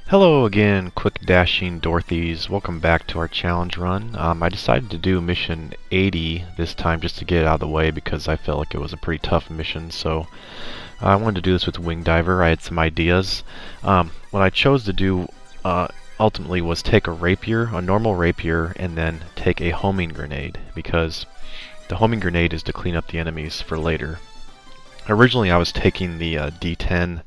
Hello again, quick dashing Dorothies. Welcome back to our challenge run. I decided to do mission 80 this time just to get it out of the way because I felt like it was a pretty tough mission. So I wanted to do this with Wing Diver. I had some ideas. What I chose to do ultimately was take a rapier, a normal rapier, and then take a homing grenade because the homing grenade is to clean up the enemies for later. Originally I was taking the D10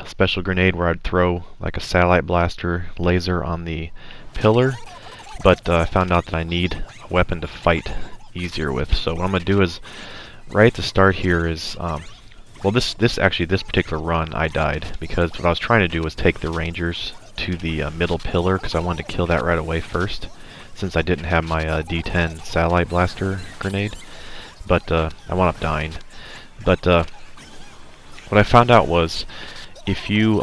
special grenade where I'd throw like a satellite blaster laser on the pillar, but I found out that I need a weapon to fight easier with. So what I'm gonna do is right at the start here is well, this particular run I died because what I was trying to do was take the Rangers to the middle pillar because I wanted to kill that right away first since I didn't have my D10 satellite blaster grenade, but I wound up dying. But what I found out was if you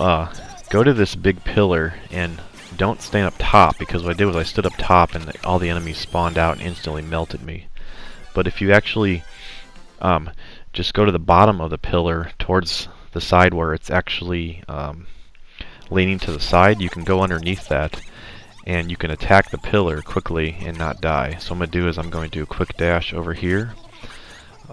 go to this big pillar and don't stand up top, because what I did was I stood up top and all the enemies spawned out and instantly melted me. But if you actually just go to the bottom of the pillar towards the side where it's actually leaning to the side, you can go underneath that and you can attack the pillar quickly and not die. So what I'm going to do is I'm going to do a quick dash over here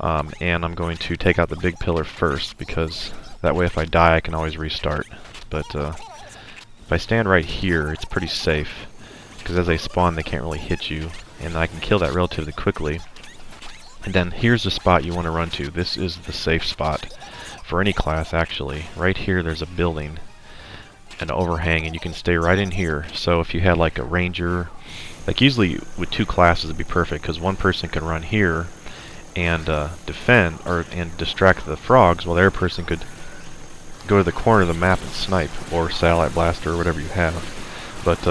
and I'm going to take out the big pillar first because that way if I die I can always restart. But if I stand right here it's pretty safe because as they spawn they can't really hit you and I can kill that relatively quickly. And then here's the spot you want to run to. This is the safe spot for any class actually. Right here there's a building, an overhang, and you can stay right in here. So if you had like a ranger, like usually with two classes it'd be perfect because one person can run here and defend and distract the frogs while the other person could go to the corner of the map and snipe, or satellite blaster, or whatever you have. But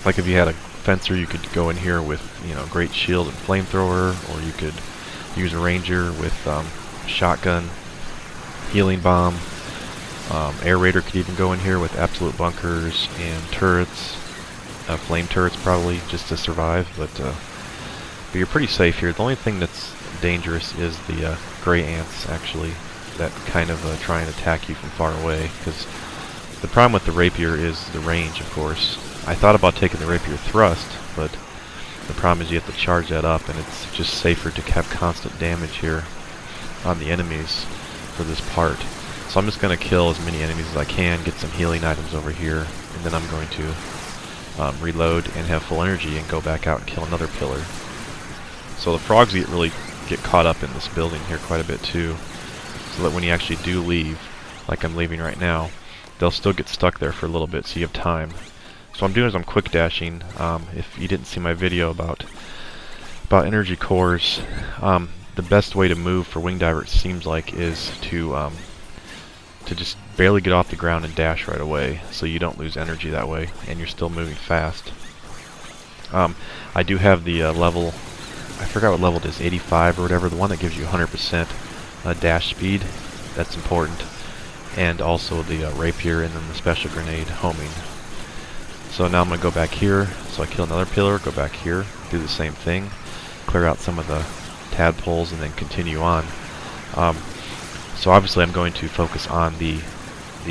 like if you had a fencer, you could go in here with great shield and flamethrower, or you could use a ranger with shotgun, healing bomb. Air raider could even go in here with absolute bunkers and turrets, flame turrets probably just to survive. But you're pretty safe here. The only thing that's dangerous is the gray ants actually, that kind of try and attack you from far away, because the problem with the rapier is the range, of course. I thought about taking the rapier thrust, but the problem is you have to charge that up, and it's just safer to have constant damage here on the enemies for this part. So I'm just going to kill as many enemies as I can, get some healing items over here, and then I'm going to reload and have full energy and go back out and kill another pillar. So the frogs really get caught up in this building here quite a bit too, so that when you actually do leave, like I'm leaving right now, they'll still get stuck there for a little bit, so you have time. So what I'm doing is I'm quick dashing. If you didn't see my video about energy cores, the best way to move for Wing Diver, it seems like, is to just barely get off the ground and dash right away, so you don't lose energy that way, and you're still moving fast. I do have the level, I forgot what level it is, 85 or whatever, the one that gives you 100% dash speed. That's important. And also the rapier, and then the special grenade homing. So now I'm going to go back here, so I kill another pillar, go back here, do the same thing, clear out some of the tadpoles, and then continue on. So obviously I'm going to focus on the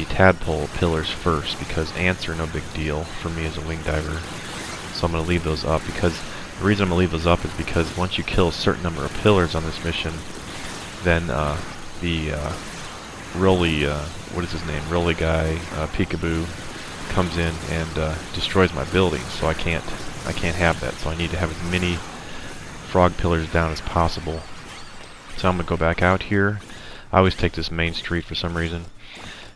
tadpole pillars first, because ants are no big deal for me as a wing diver. So I'm going to leave those up, because the reason I'm going to leave those up is because once you kill a certain number of pillars on this mission, then the Rolly, what is his name, Rolly guy, Peekaboo, comes in and destroys my building. So I can't have that. So I need to have as many frog pillars down as possible. So I'm gonna go back out here. I always take this main street for some reason.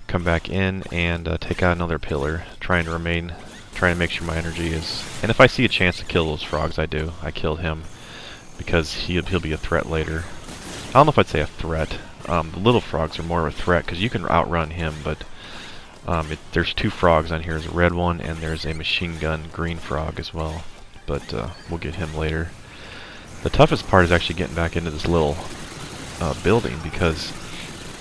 Come back in and take out another pillar, trying to make sure my energy is. And if I see a chance to kill those frogs, I do. I kill him because he'll be a threat later. I don't know if I'd say a threat. The little frogs are more of a threat because you can outrun him, but there's two frogs on here. There's a red one and there's a machine gun green frog as well, but we'll get him later. The toughest part is actually getting back into this little building, because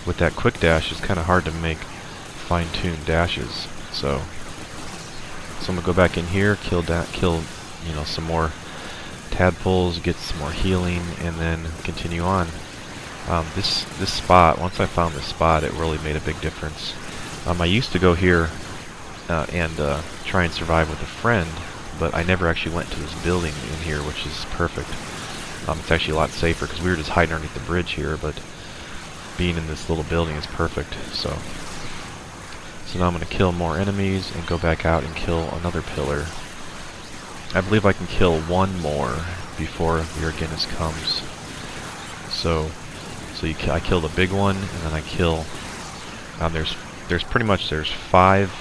with that quick dash it's kind of hard to make fine-tuned dashes. So I'm gonna go back in here, kill some more tadpoles, get some more healing, and then continue on. This spot, once I found this spot, it really made a big difference. I used to go here and try and survive with a friend, but I never actually went to this building in here, which is perfect. It's actually a lot safer because we were just hiding underneath the bridge here, but being in this little building is perfect. So now I'm going to kill more enemies and go back out and kill another pillar. I believe I can kill one more before the Organist comes. So I kill the big one, and then I kill. There's pretty much five.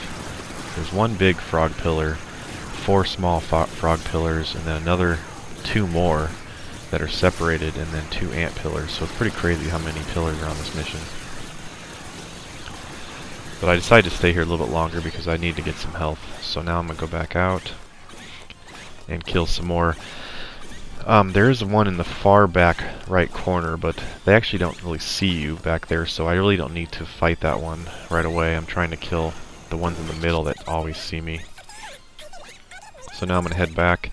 There's one big frog pillar, four small frog pillars, and then another two more that are separated, and then two ant pillars. So it's pretty crazy how many pillars are on this mission. But I decided to stay here a little bit longer because I need to get some health. So now I'm going to go back out and kill some more. There is one in the far back right corner, but they actually don't really see you back there, so I really don't need to fight that one right away. I'm trying to kill the ones in the middle that always see me. So now I'm going to head back,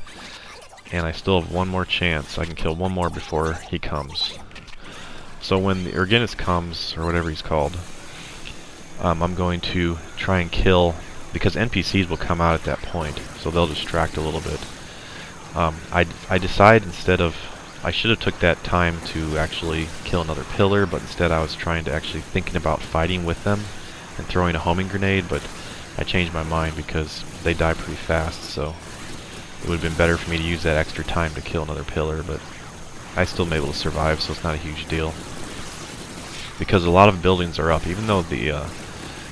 and I still have one more chance. I can kill one more before he comes. So when the Organist comes, or whatever he's called, I'm going to try and kill, because NPCs will come out at that point, so they'll distract a little bit. I decide instead of, I should have took that time to actually kill another pillar, but instead I was trying to actually thinking about fighting with them and throwing a homing grenade, but I changed my mind because they die pretty fast, so it would have been better for me to use that extra time to kill another pillar, but I still am able to survive, so it's not a huge deal. Because a lot of buildings are up, even though the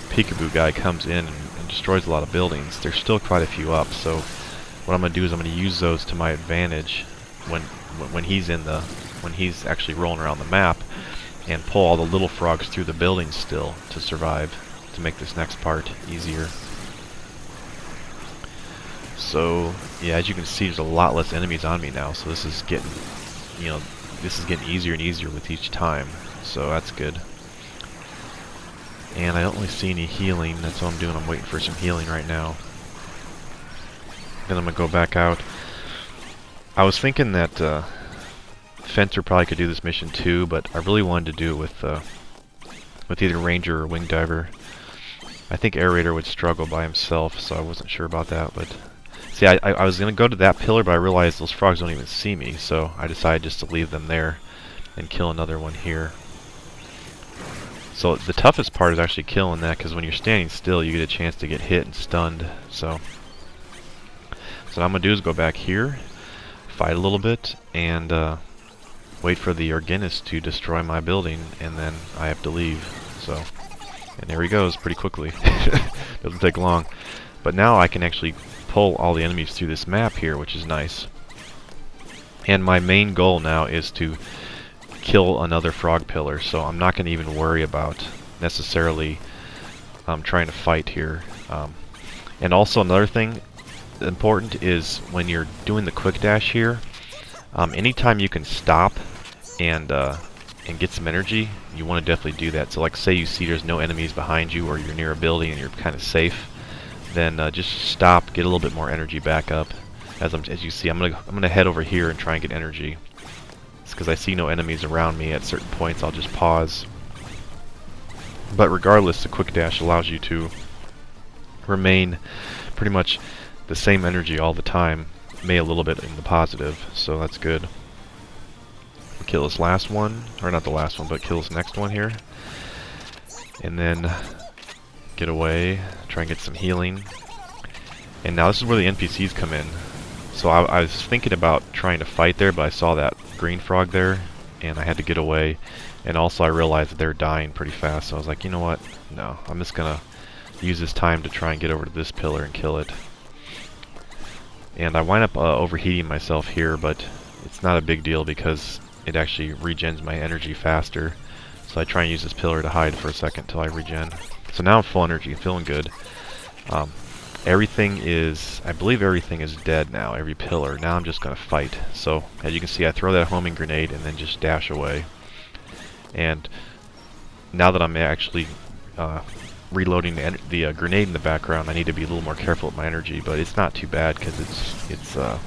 peekaboo guy comes in and destroys a lot of buildings, there's still quite a few up, so what I'm going to do is I'm going to use those to my advantage when he's actually rolling around the map, and pull all the little frogs through the buildings still to survive, to make this next part easier. So yeah, as you can see, there's a lot less enemies on me now, so this is getting, easier and easier with each time, so that's good. And I don't really see any healing. That's what I'm doing. I'm waiting for some healing right now. Then I'm gonna go back out. I was thinking that Fencer probably could do this mission too, but I really wanted to do it with either Ranger or Wing Diver. I think Air Raider would struggle by himself, so I wasn't sure about that. But see, I was gonna go to that pillar, but I realized those frogs don't even see me, so I decided just to leave them there and kill another one here. So the toughest part is actually killing that, because when you're standing still, you get a chance to get hit and stunned. So what I'm going to do is go back here, fight a little bit, and wait for the Organist to destroy my building, and then I have to leave. So, and there he goes pretty quickly. Doesn't take long. But now I can actually pull all the enemies through this map here, which is nice. And my main goal now is to kill another frog pillar, so I'm not going to even worry about necessarily trying to fight here. And also another thing important is when you're doing the quick dash here, anytime you can stop and get some energy, you want to definitely do that. So like say you see there's no enemies behind you, or you're near a building and you're kind of safe, then just stop, get a little bit more energy back up. As you see, I'm gonna head over here and try and get energy. It's because I see no enemies around me at certain points. I'll just pause. But regardless, the quick dash allows you to remain pretty much the same energy all the time, may a little bit in the positive, so that's good. We'll kill this last one, or not the last one, but kill this next one here, and then get away, try and get some healing. And now this is where the NPCs come in. So I was thinking about trying to fight there, but I saw that green frog there, and I had to get away. And also I realized that they're dying pretty fast, so I was like, you know what, no, I'm just gonna use this time to try and get over to this pillar and kill it. And I wind up overheating myself here, but it's not a big deal because it actually regens my energy faster. So I try and use this pillar to hide for a second till I regen. So now I'm full energy, feeling good. Everything is, I believe everything is dead now, every pillar. Now I'm just going to fight. So as you can see, I throw that homing grenade and then just dash away. And now that I'm actually reloading the grenade in the background, I need to be a little more careful with my energy, but it's not too bad because it's I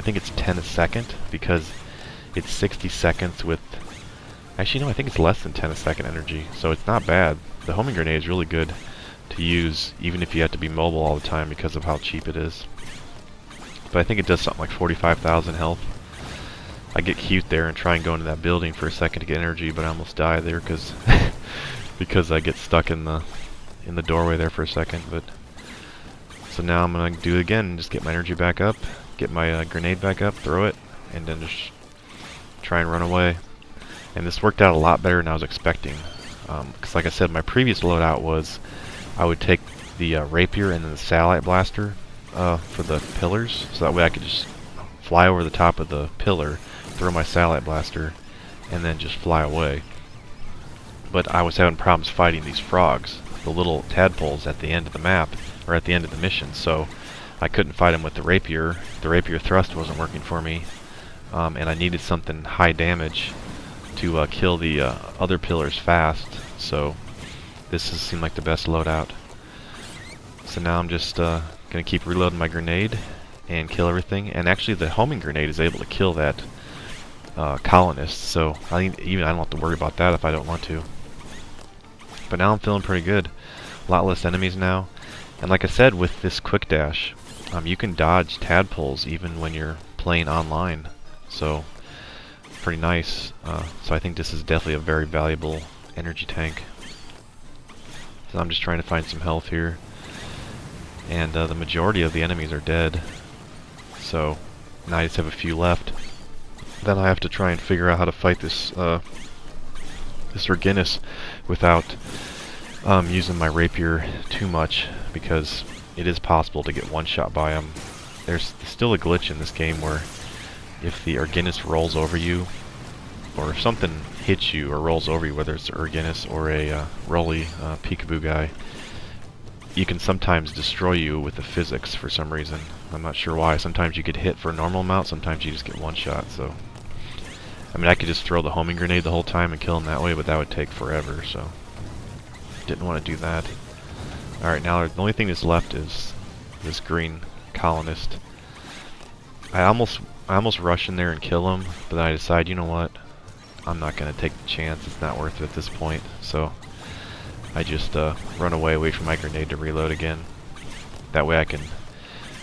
think it's 10 a second, because it's 60 seconds with, actually no, I think it's less than 10 a second energy, so it's not bad. The homing grenade is really good to use, even if you have to be mobile all the time because of how cheap it is. But I think it does something like 45,000 health. I get cute there and try and go into that building for a second to get energy, but I almost die there because because I get stuck in the doorway there for a second. But so now I'm gonna do it again, just get my energy back up, get my grenade back up, throw it, and then just try and run away. And this worked out a lot better than I was expecting. Because like I said, my previous loadout was I would take the rapier and then the satellite blaster for the pillars, so that way I could just fly over the top of the pillar, throw my satellite blaster, and then just fly away. But I was having problems fighting these frogs, the little tadpoles at the end of the map, or at the end of the mission, so I couldn't fight them with the rapier. The rapier thrust wasn't working for me, and I needed something high damage to kill the other pillars fast, so this has seemed like the best loadout. So now I'm just gonna keep reloading my grenade and kill everything, and actually the homing grenade is able to kill that colonist, so I don't have to worry about that if I don't want to. But now I'm feeling pretty good. A lot less enemies now, and like I said, with this quick dash, you can dodge tadpoles even when you're playing online, so pretty nice. So I think this is definitely a very valuable energy tank. So I'm just trying to find some health here, and the majority of the enemies are dead, so now I just have a few left. Then I have to try and figure out how to fight this this Orginis without using my rapier too much, because it is possible to get one shot by him. There's still a glitch in this game where if the Orginis rolls over you, or if something hits you or rolls over you, whether it's an Orginis or a Rolly peekaboo guy, you can sometimes destroy you with the physics for some reason. I'm not sure why. Sometimes you get hit for a normal amount, sometimes you just get one shot. So, I mean, I could just throw the homing grenade the whole time and kill him that way, but that would take forever, so didn't want to do that. Alright, now the only thing that's left is this green colonist. I almost rush in there and kill him, but then I decide, you know what, I'm not going to take the chance, it's not worth it at this point, so I just run away, wait for my grenade to reload again. That way I can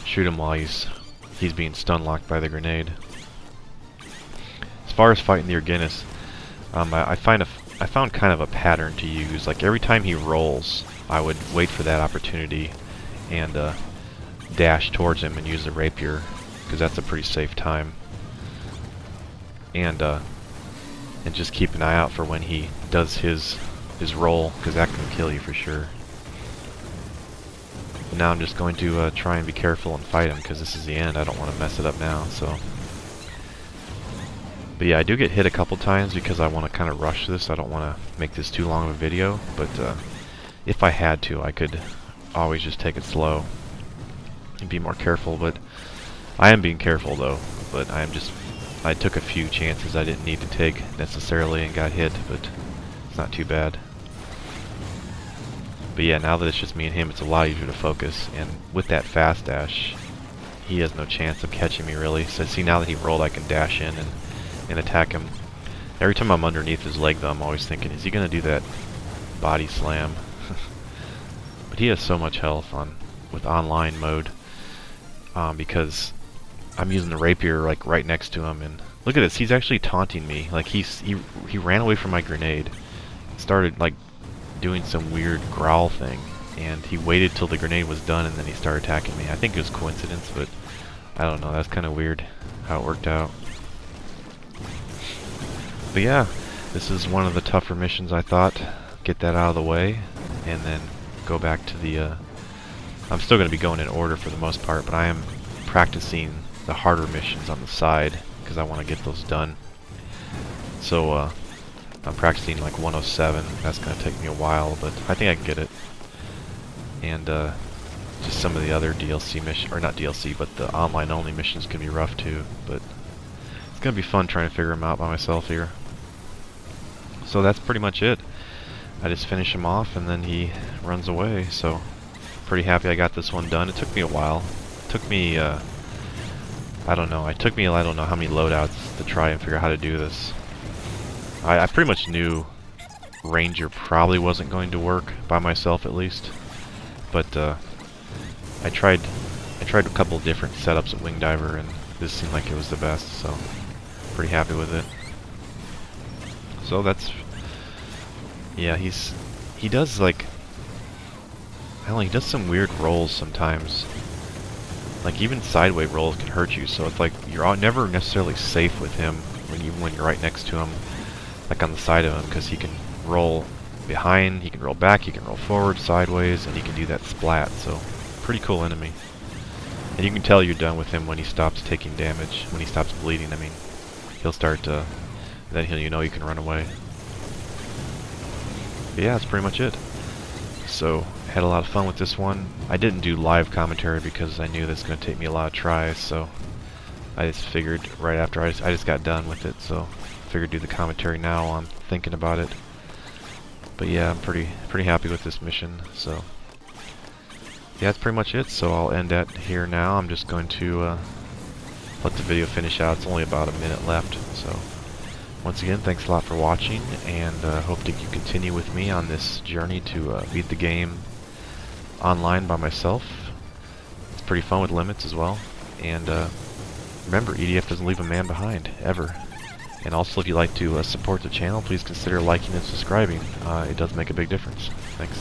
shoot him while he's being stun locked by the grenade. As far as fighting the Orginis, I found kind of a pattern to use. Like every time he rolls, I would wait for that opportunity and dash towards him and use the rapier, because that's a pretty safe time. And just keep an eye out for when he does his roll, because that can kill you for sure. But now I'm just going to try and be careful and fight him, because this is the end. I don't want to mess it up now. So, but yeah, I do get hit a couple times because I want to kind of rush this. I don't want to make this too long of a video, but if I had to, I could always just take it slow and be more careful. But I am being careful though. But I took a few chances I didn't need to take necessarily and got hit, but it's not too bad. But yeah, now that it's just me and him, it's a lot easier to focus, and with that fast dash, he has no chance of catching me really. So see, now that he rolled, I can dash in and attack him. Every time I'm underneath his leg though, I'm always thinking, is he going to do that body slam? But he has so much health with online mode, because I'm using the rapier like right next to him, and look at this, he's actually taunting me. Like he ran away from my grenade, started like doing some weird growl thing, and he waited till the grenade was done and then he started attacking me. I think it was coincidence, but I don't know, that's kind of weird how it worked out. But yeah, this is one of the tougher missions, I thought. Get that out of the way and then go back to the I'm still going to be going in order for the most part, but I am practicing the harder missions on the side because I want to get those done. So I'm practicing like 107. That's going to take me a while, but I think I can get it. And just some of the other DLC missions, or not DLC, but the online only missions can be rough too, but it's going to be fun trying to figure them out by myself here. So that's pretty much it. I just finish him off and then he runs away, so pretty happy I got this one done. It took me a while. It took me I don't know how many loadouts to try and figure out how to do this. I pretty much knew Ranger probably wasn't going to work by myself, at least. but I tried a couple of different setups at Wing Diver, and this seemed like it was the best, so pretty happy with it. So that's, yeah, he does like, I don't know, he does some weird rolls sometimes. Like even sideway rolls can hurt you, so it's like you're never necessarily safe with him when you're right next to him, like on the side of him, because he can roll behind, he can roll back, he can roll forward, sideways, and he can do that splat. So pretty cool enemy. And you can tell you're done with him when he stops taking damage, when he stops bleeding. I mean, he'll start to, then you know you can run away. But yeah, that's pretty much it. So, had a lot of fun with this one. I didn't do live commentary because I knew this was going to take me a lot of tries, so I just figured right after I just got done with it, so figured do the commentary now while I'm thinking about it. But yeah, I'm pretty happy with this mission, so yeah, that's pretty much it. So I'll end at here now. I'm just going to let the video finish out. It's only about a minute left, so once again, thanks a lot for watching, and hope that you continue with me on this journey to beat the game online by myself. It's pretty fun with limits as well. And remember, EDF doesn't leave a man behind, ever. And also, if you'd like to support the channel, please consider liking and subscribing. It does make a big difference. Thanks.